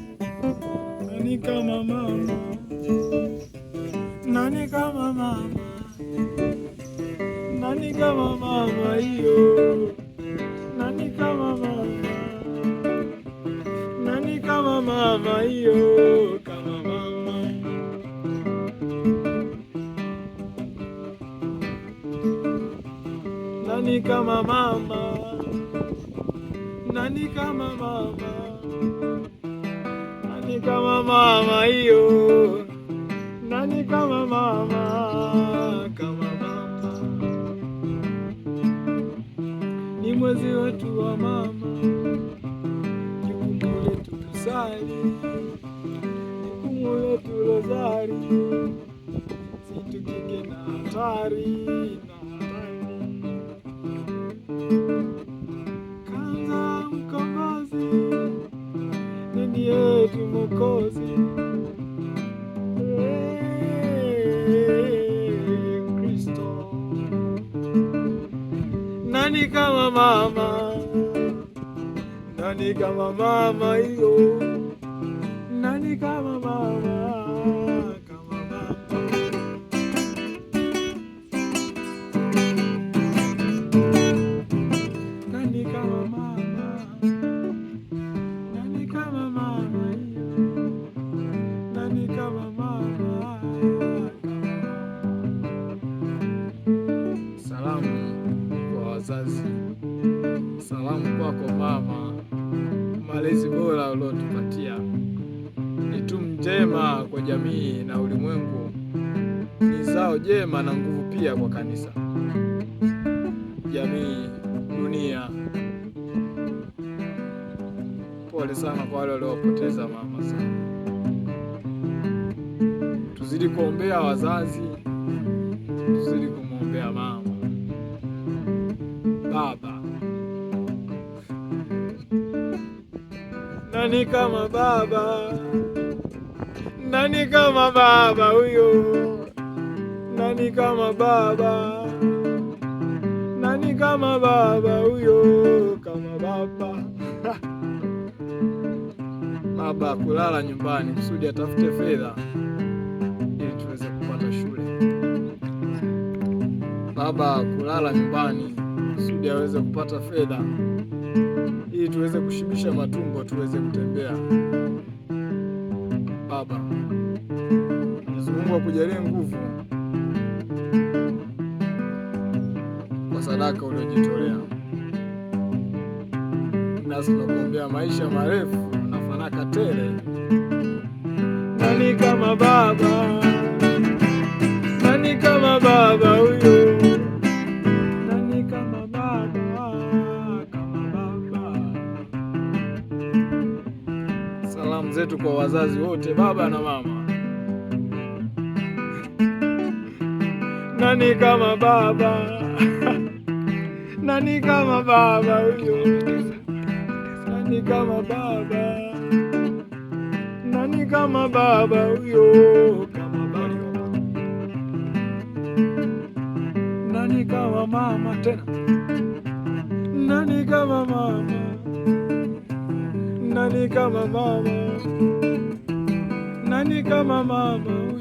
Nani kama mama, nani kama mama, nani kama mama hiyo, nani kama mama, nani kama mama hiyo, kama mama. Nani kama mama, nani kama mama, nani kama mama hiyo, nani kama mama, kama mama. Ni mwezi wetu wa mama, jukumu letu tusali, jukumu letu rozari, situkinge na hatari. Kanza mkombozi, nini yetu Mwokozi, Kristo. Nani kama mama, nani kama mama hiyo, nani kama mama, kama mama. Nani kama mama, nani kama mama hiyo, nani kama mama. Salamu kwa wazazi, salamu kwako mama, malezi bora uliotupatia, ni tunu njema kwa jamii na ulimwengu, ni zao jema na nguvu pia kwa kanisa, jamii, dunia. Pole sana kwa wale waliopoteza mama sana. Tuzidi kuombea wazazi, tuzidi kumwombea mama, baba. Nani kama baba, nani kama baba huyo, nani kama baba, nani kama baba huyo, kama baba. Baba kulala nyumbani kusudi atafute fedha ili tuweze kupata shule. Baba kulala nyumbani kusudi aweze kupata fedha ili tuweze kushibisha matumbo, tuweze kutembea. Baba, Mwenyezi Mungu akujalie nguvu kwa sadaka uliojitolea. Nasi tunakuombea maisha marefu na fanaka tele. Nani kama baba, nani kama baba huyo, nani kama baba, kama baba. Salamu zetu kwa wazazi wote, baba na mama. Nani kama baba, nani kama baba huyo, nani kama baba, nani kama baba huyo, kama baba. Nani kama mama tena, nani kama mama, nani kama mama, nani kama mama.